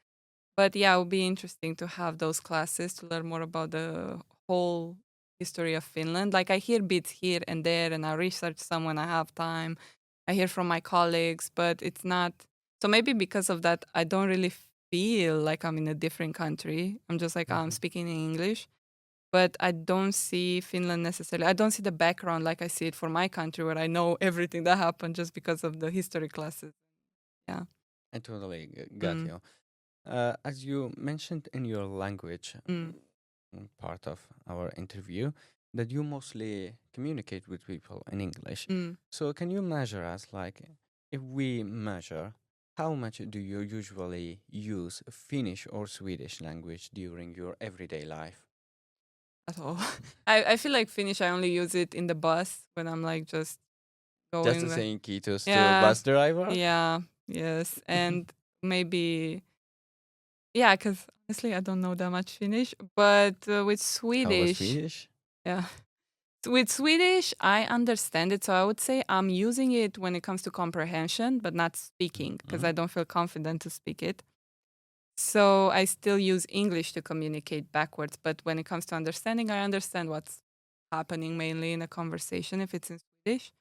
But yeah, it would be interesting to have those classes to learn more about the whole history of Finland. Like I hear bits here and there, and I research some when I have time. I hear from my colleagues, but it's not. So maybe because of that, I don't really feel like I'm in a different country. I'm just like, I'm speaking in English. But I don't see Finland necessarily. I don't see the background like I see it for my country, where I know everything that happened just because of the history classes. Yeah. I totally got Mm. you. As you mentioned in your language Mm. part of our interview, that you mostly communicate with people in English. Mm. So can you measure us, like, if we measure, how much do you usually use Finnish or Swedish language during your everyday life? At all. I feel like Finnish, I only use it in the bus when I'm like just Just to going. saying kiitos to Yeah, bus driver? yeah, yes. And maybe, yeah, because honestly, I don't know that much Finnish. But with How about Swedish, Swedish? yeah. With Swedish, I understand it. So I would say I'm using it when it comes to comprehension, but not speaking because Mhm. I don't feel confident to speak it. So I still use English to communicate backwards. But when it comes to understanding, I understand what's happening mainly in a conversation if it's in Swedish.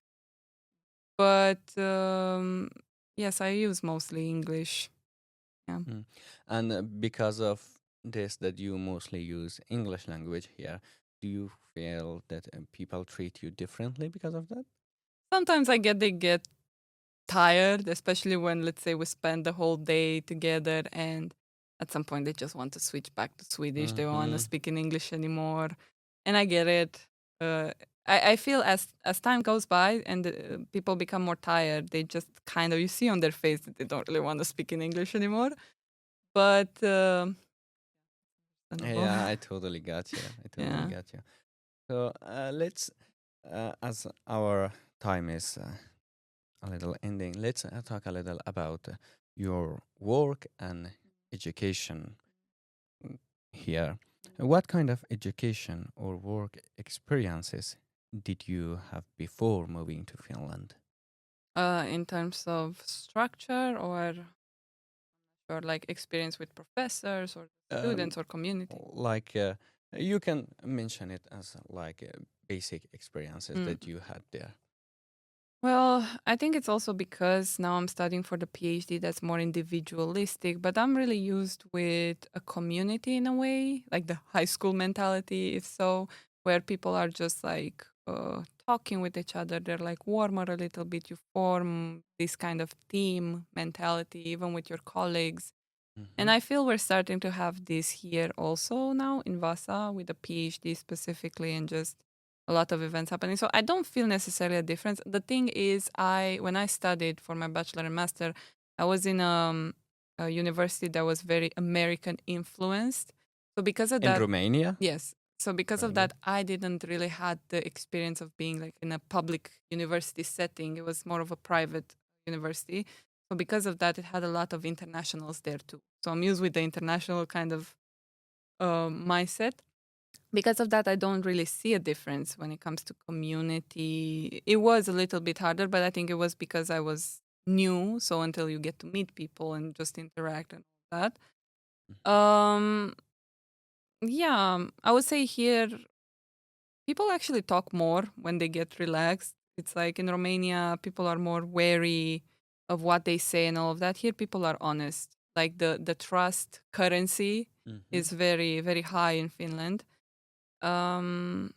But yes, I use mostly English. Yeah. Mm. And because of this, that you mostly use English language here, do you feel that people treat you differently because of that? Sometimes they get tired, especially when, let's say, we spend the whole day together and at some point they just want to switch back to Swedish. They don't want to Mm-hmm. speak in English anymore. And I get it. Uh, I feel as time goes by and people become more tired, they just kind of, you see on their face that they don't really want to speak in English anymore. But, understandable. Yeah, I totally got you. I totally Yeah. got you. So let's, as our time is a little ending, let's talk a little about your work and education here. What kind of education or work experiences did you have before moving to Finland? In terms of structure or like experience with professors or Um, students or community. like you can mention it as like basic experiences Mm. that you had there. Well, I think it's also because now I'm studying for the PhD that's more individualistic, but I'm really used with a community in a way, like the high school mentality, if so, where people are just like talking with each other. They're like warmer a little bit. You form this kind of team mentality, even with your colleagues. And Mm-hmm. I feel we're starting to have this here also now in Vasa with the PhD specifically and just a lot of events happening. So I don't feel necessarily a difference. The thing is, I when I studied for my bachelor and master, I was in a university that was very American influenced. So because of In that, Romania? yes. So because Very of good. that, I didn't really had the experience of being like in a public university setting. It was more of a private university. So because of that, it had a lot of internationals there too. So I'm used with the international kind of mindset. Because of that, I don't really see a difference when it comes to community. It was a little bit harder, but I think it was because I was new. So until you get to meet people and just interact and all that. Yeah, I would say here people actually talk more when they get relaxed. It's like in Romania, people are more wary of what they say and all of that. Here, people are honest. Like the trust currency Mm-hmm. is very very high in Finland. Um,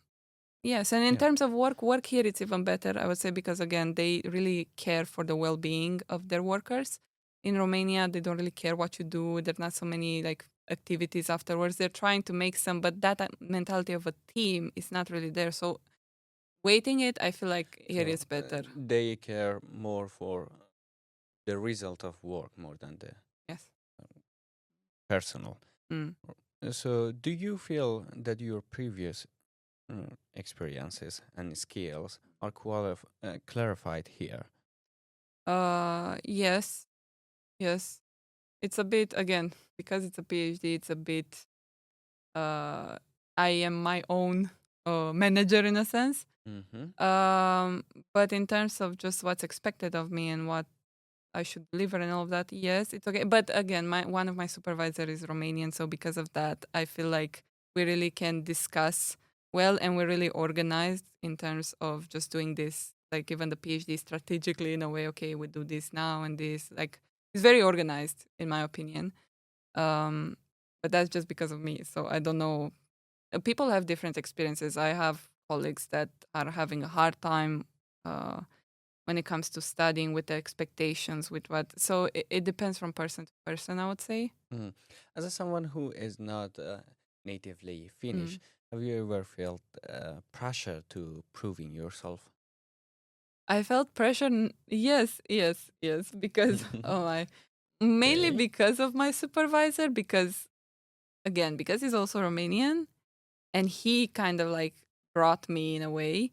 yes, and in Yeah. terms of work here it's even better. I would say because again they really care for the well-being of their workers. In Romania, they don't really care what you do. There's not so many like activities afterwards. They're trying to make some, but that mentality of a team is not really there. So waiting it, I feel like here So is better. they care more for the result of work more than the. Yes. personal. Mm. So, do you feel that your previous experiences and skills are clarified here? Yes, yes. It's a bit, again, because it's a PhD, it's a bit, uh, I am my own manager in a sense. Mm-hmm. Um, but in terms of just what's expected of me and what I should deliver and all of that, yes, it's okay. But again, one of my supervisor is Romanian, so because of that, I feel like we really can discuss well, and we're really organized in terms of just doing this. Like even the PhD strategically in a way. Okay, we do this now and this. Like it's very organized, in my opinion. Um, but that's just because of me. So I don't know. People have different experiences. I have colleagues that are having a hard time. When it comes to studying with the expectations with what so it depends from person to person, I would say. Mm. As someone who is not natively Mm. Finnish, have you ever felt pressure to proving yourself? I felt pressure, yes, yes, yes, because oh my, mainly Okay. because of my supervisor, because again, because he's also Romanian, and he kind of like brought me in a way.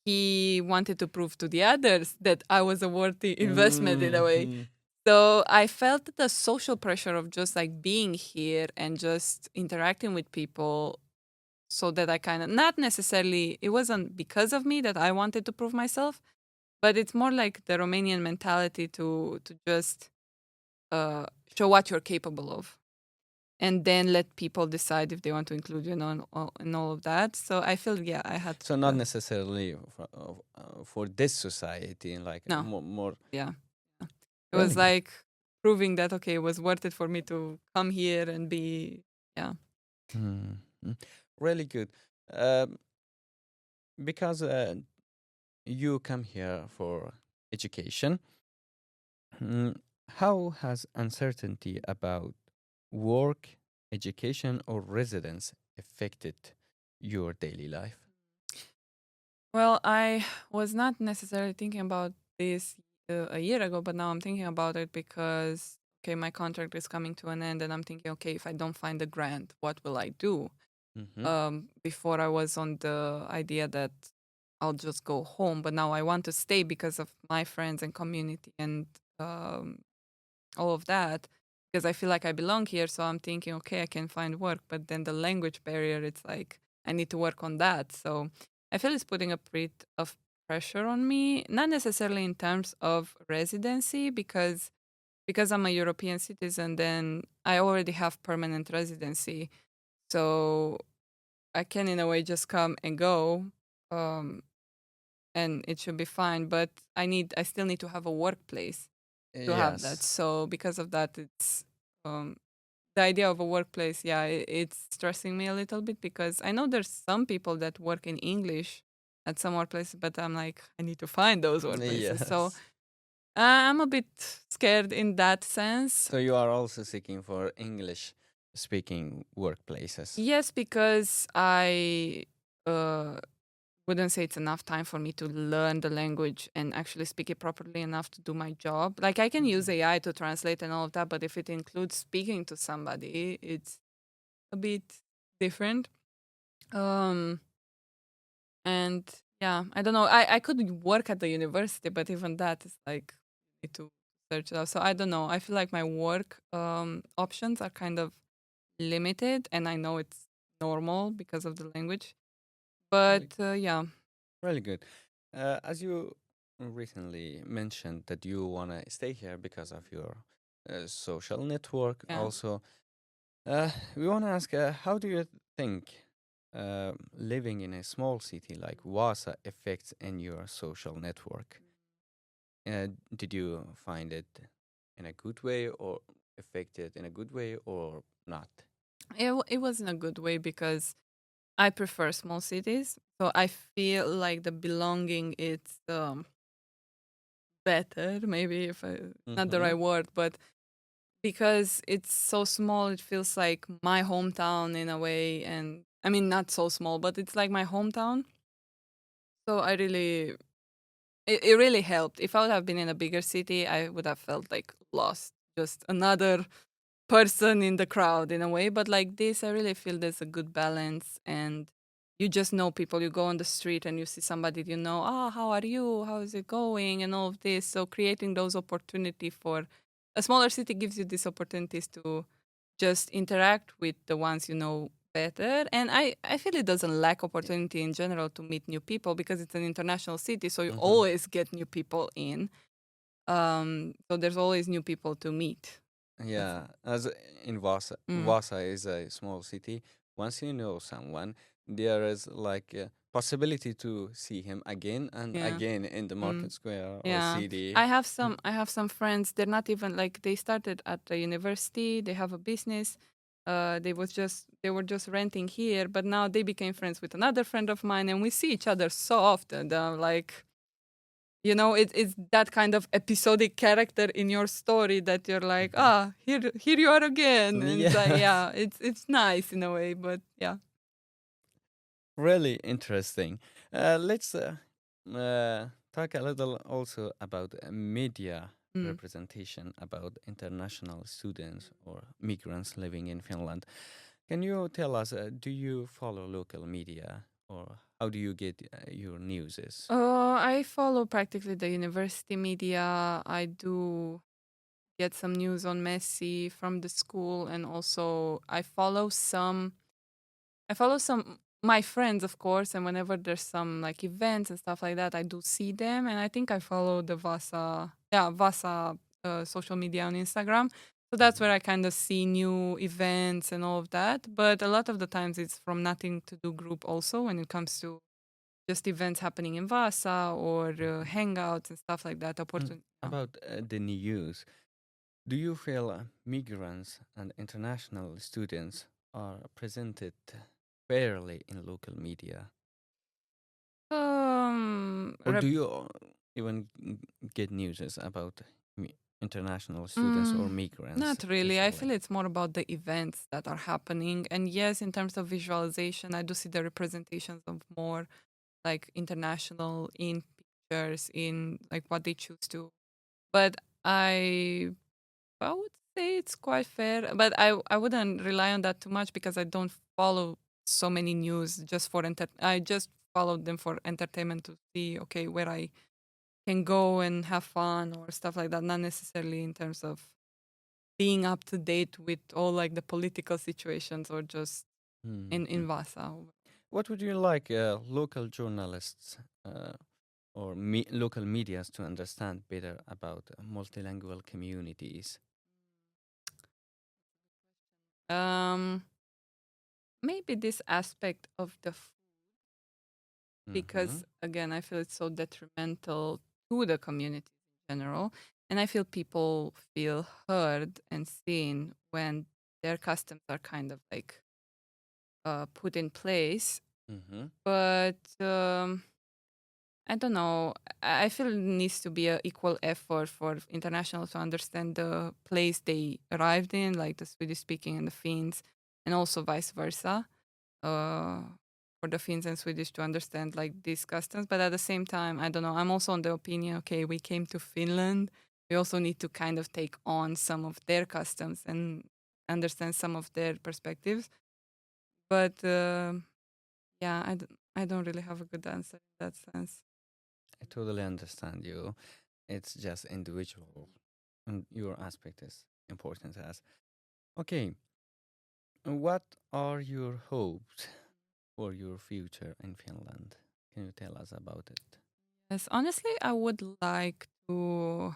He wanted to prove to the others that I was a worthy investment in a way. Mm-hmm. So I felt the social pressure of just like being here and just interacting with people, so that I kind of, not necessarily, it wasn't because of me that I wanted to prove myself, but it's more like the Romanian mentality to just uh, show what you're capable of, and then let people decide if they want to include you in all of that. So I feel, yeah, I had So not necessarily for this society, like no, more. yeah. It Really was good. like proving that okay, it was worth it for me to come here and be, yeah. Mm-hmm. Really good. Um, because you come here for education. Mm, how has uncertainty about work, education, or residence affected your daily life? Well, I was not necessarily thinking about this a year ago, but now I'm thinking about it because okay, my contract is coming to an end, and I'm thinking, okay, if I don't find a grant, what will I do? Mm-hmm. Before I was on the idea that I'll just go home, but now I want to stay because of my friends and community and um, all of that, because I feel like I belong here. So I'm thinking, okay, I can find work, but then the language barrier, it's like I need to work on that. So I feel it's putting a bit of pressure on me, not necessarily in terms of residency, because I'm a European citizen, then I already have permanent residency. So I can in a way just come and go. Um, and it should be fine, but I still need to have a workplace to have that. Yes. So because of that, it's um, the idea of a workplace. Yeah, it's stressing me a little bit because I know there's some people that work in English at some workplaces, but I'm like, I need to find those workplaces. So Yes. I'm a bit scared in that sense. So you are also seeking for English speaking workplaces. Yes, because I uh, wouldn't say it's enough time for me to learn the language and actually speak it properly enough to do my job. Like I can use Mhm. AI to translate and all of that, but if it includes speaking to somebody, it's a bit different. Um and yeah, I don't know. I could work at the university, but even that is like need to search it out. So I don't know. I feel like my work options are kind of limited, and I know it's normal because of the language. But Really, yeah, really good. As you recently mentioned that you want to stay here because of your social network, yeah. also, we want to ask how do you think living in a small city like Vaasa affects in your social network? Did you find it in a good way or affected in a good way or not? It was in a good way because I prefer small cities. So I feel like the belonging it's better, maybe if I, not the Mm-hmm. right word, but because it's so small, it feels like my hometown in a way. And I mean, not so small, but it's like my hometown. So it really helped. If I would have been in a bigger city, I would have felt like lost. Just another person in the crowd in a way. But like this, I really feel there's a good balance, and you just know people. You go on the street and you see somebody you know. Ah, how are you? How is it going? And all of this. So creating those opportunity for a smaller city gives you these opportunities to just interact with the ones you know better. And I feel it doesn't lack opportunity in general to meet new people because it's an international city, so you Mm-hmm. always get new people in. So there's always new people to meet. That's, Yeah, as in Vaasa, mm, Vaasa is a small city. Once you know someone, there is like a possibility to see him again and yeah. again in the Mm. market square or Yeah, city. I have some. I have some friends. They're not even like they started at the university. They have a business. They were just renting here, but now they became friends with another friend of mine, and we see each other so often. Like you know, it's that kind of episodic character in your story that you're like, Mhm. ah, here you are again, and it's like, Yes, yeah, it's nice in a way, but yeah. really interesting. Let's talk a little also about media Mm. representation about international students or migrants living in Finland. Can you tell us, do you follow local media or how do you get your newses? I follow practically the university media. I do get some news on Messi from the school, and also I follow some my friends, of course, and whenever there's some like events and stuff like that, I do see them, and I think I follow the Vasa social media on Instagram. So that's Mhm. where I kind of see new events and all of that. But a lot of the times it's from Nothing to Do group also when it comes to just events happening in Vasa or Mhm. hangouts and stuff like that. Opportunity. About the news, do you feel migrants and international students are presented fairly in local media? Or do Rep- you even get news about international students or mm, migrants, Not really. I usually? feel it's more about the events that are happening. And yes, in terms of visualization, I do see the representations of more like international in pictures, in like what they choose to. But I would say it's quite fair. But I wouldn't rely on that too much because I don't follow so many news just for I just follow them for entertainment to see okay where I can go and have fun or stuff like that. Not necessarily in terms of being up to date with all like the political situations or just in Mhm. Vasa. What would you like local journalists or local medias to understand better about multilingual communities? Um, Maybe this aspect of the Mm-hmm. because again, I feel it's so detrimental to the community in general, and I feel people feel heard and seen when their customs are kind of like put in place. Mm-hmm. But I don't know. I feel it needs to be an equal effort for internationals to understand the place they arrived in, like the Swedish speaking and the Finns, and also vice versa. Uh, for the Finns and Swedish to understand like these customs. But at the same time, I don't know. I'm also on the opinion. Okay, we came to Finland. We also need to kind of take on some of their customs and understand some of their perspectives. But yeah, I don't really have a good answer in that sense. I totally understand you. It's just individual, and your aspect is important as. Okay, what are your hopes for your future in Finland? Can you tell us about it? Yes, honestly, I would like to,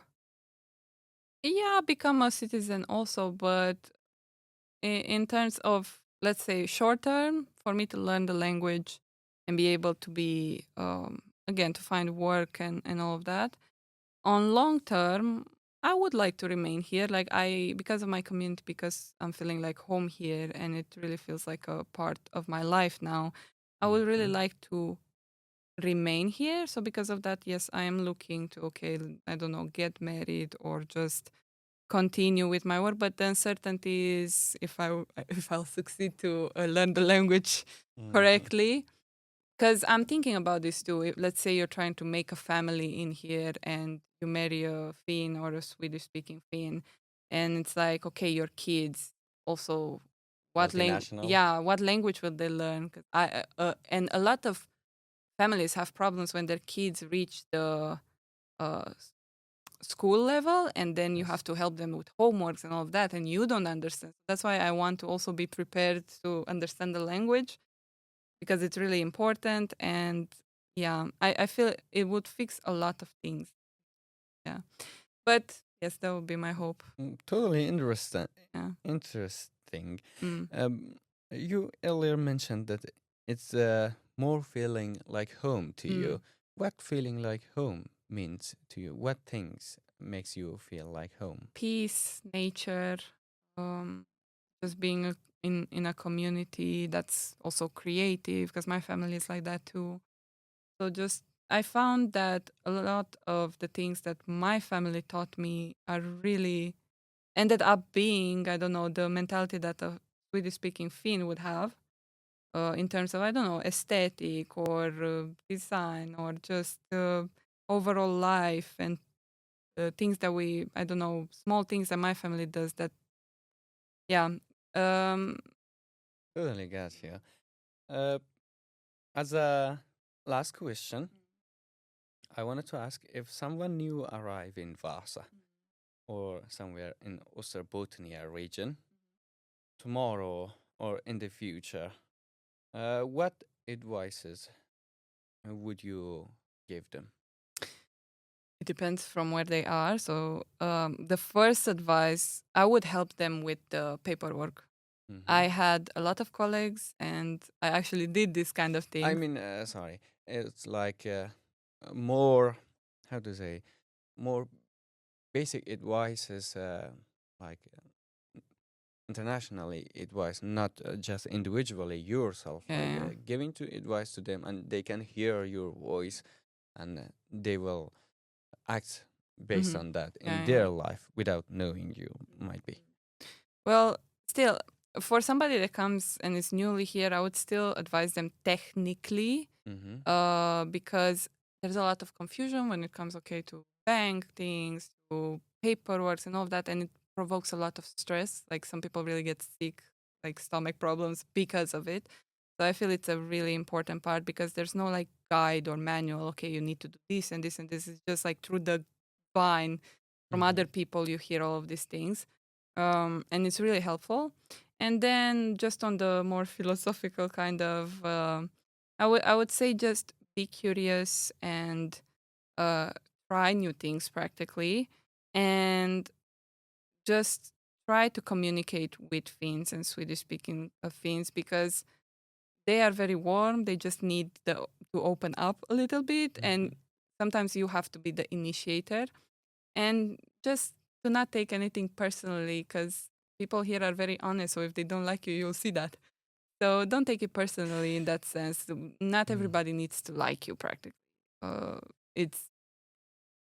yeah, become a citizen also, but in terms of, let's say, short term, for me to learn the language and be able to be, again, to find work and all of that. On long term, I would like to remain here, like because of my community, because I'm feeling like home here, and it really feels like a part of my life now. I would really Mm-hmm. like to remain here. So because of that, yes, I am looking to okay, I don't know, get married or just continue with my work. But the uncertainty is if if I'll succeed to learn the language Mm-hmm. correctly. Because I'm thinking about this too. Let's say you're trying to make a family in here and you marry a Finn or a Swedish speaking Finn. and it's like, okay, your kids also, Multinational. what language will they learn? 'Cause and a lot of families have problems when their kids reach the uh, school level, and then you Yes. have to help them with homeworks and all of that, and you don't understand. That's why I want to also be prepared to understand the language, because it's really important. And yeah, I feel it would fix a lot of things. Yeah, but yes, that would be my hope. Totally interesting. Yeah. Interesting. Mm. You earlier mentioned that it's more feeling like home to you. Mm. What feeling like home means to you? What things makes you feel like home? Peace, nature, um, just being in a community that's also creative, because my family is like that too. So just I found that a lot of the things that my family taught me are really ended up being, I don't know, the mentality that a Swedish speaking Finn would have, in terms of, I don't know, aesthetic or design, or just overall life, and things that I don't know, small things that my family does that, yeah. Um, Totally got you. Uh, as a last question, I wanted to ask if someone new arrive in Vaasa or somewhere in Österbottnia region tomorrow or in the future, what advices would you give them? it depends from where they are. So the first advice, I would help them with the paperwork. Hmm. I had a lot of colleagues, and I actually did this kind of I things. mean, sorry, it's like more, how to say, more basic advices, like internationally advice, not just individually yourself, like Yeah. giving to advice to them, and they can hear your voice, and they will act based Hmm. on that in Yeah, yeah. their life without knowing you, might be. Well, still, for somebody that comes and is newly here, I would still advise them technically, Mm-hmm. because there's a lot of confusion when it comes, okay, to bank things, to paperwork and all of that, and it provokes a lot of stress. Like some people really get sick, like stomach problems because of it. So I feel it's a really important part, because there's no like guide or manual. Okay, you need to do this and this and this. It's just like through the vine from Mm-hmm. other people you hear all of these things, and it's really helpful. And then just on the more philosophical kind of, I would say just be curious and uh, try new things practically, and just try to communicate with Finns and Swedish speaking Finns, because they are very warm. They just need to open up a little bit, Mm-hmm. and sometimes you have to be the initiator, and just to not take anything personally, because people here are very honest. So if they don't like you, you'll see that. So don't take it personally in that sense. Not Mm. everybody needs to like you practically. It's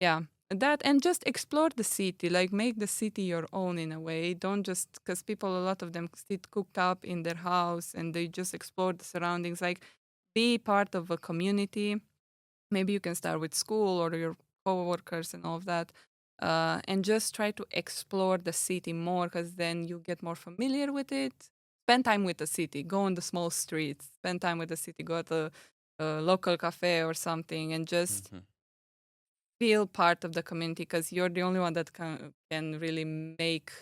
yeah, that, and just explore the city, like make the city your own in a way. Don't just, because people, a lot of them sit cooked up in their house and they just explore the surroundings. Like be part of a community. Maybe you can start with school or your coworkers and all of that, and just try to explore the city more, because then you get more familiar with it. Spend time with the city. Go on the small streets. Spend time with the city. Go to a local cafe or something, and just Mm-hmm. feel part of the community, because you're the only one that can really make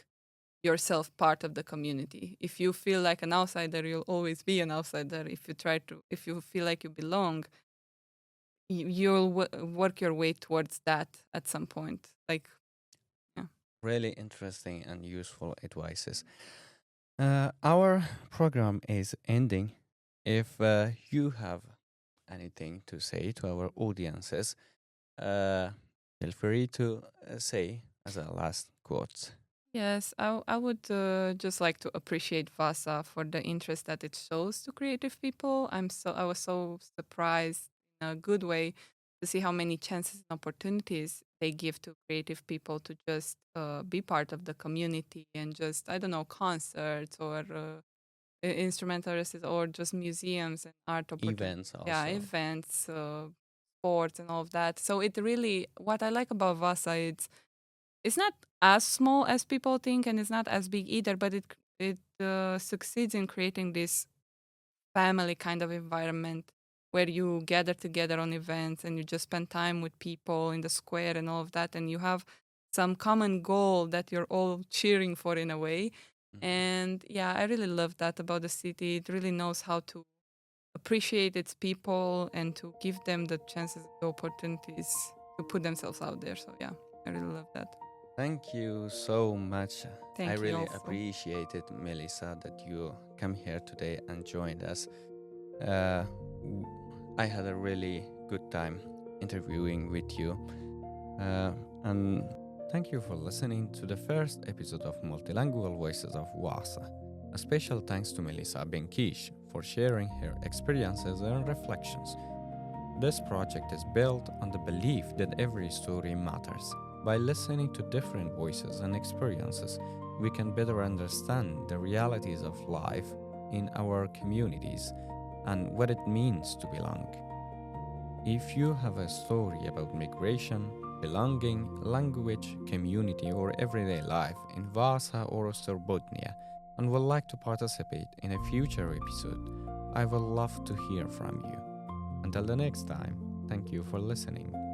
yourself part of the community. If you feel like an outsider, you'll always be an outsider. If you feel like you belong, you'll work your way towards that at some point. Like, yeah. Really interesting and useful advices. Our program is ending. If you have anything to say to our audiences, feel free to say as a last quote. Yes, I would just like to appreciate Vasa for the interest that it shows to creative people. I was so surprised in a good way to see how many chances and opportunities they give to creative people to just be part of the community, and just, I don't know, concerts or instrumental recitals, or just museums and art opportunities. Events Yeah, also. events, sports, and all of that. So it really, what I like about Vasa, it's not as small as people think, and it's not as big either, but it succeeds in creating this family kind of environment where you gather together on events and you just spend time with people in the square and all of that, and you have some common goal that you're all cheering for in a way. And yeah, I really love that about the city. It really knows how to appreciate its people and to give them the chances, the opportunities to put themselves out there. So yeah, I really love that. Thank you so much. Thank I you really also. appreciate it, Melisa, that you come here today and joined us. I had a really good time interviewing with you. And thank you for listening to the first episode of Multilingual Voices of Vaasa. A special thanks to Melisa Benchish for sharing her experiences and reflections. This project is built on the belief that every story matters. By listening to different voices and experiences, we can better understand the realities of life in our communities and what it means to belong. If you have a story about migration, belonging, language, community, or everyday life in Vaasa or Ostrobothnia and would like to participate in a future episode, I would love to hear from you. Until the next time, thank you for listening.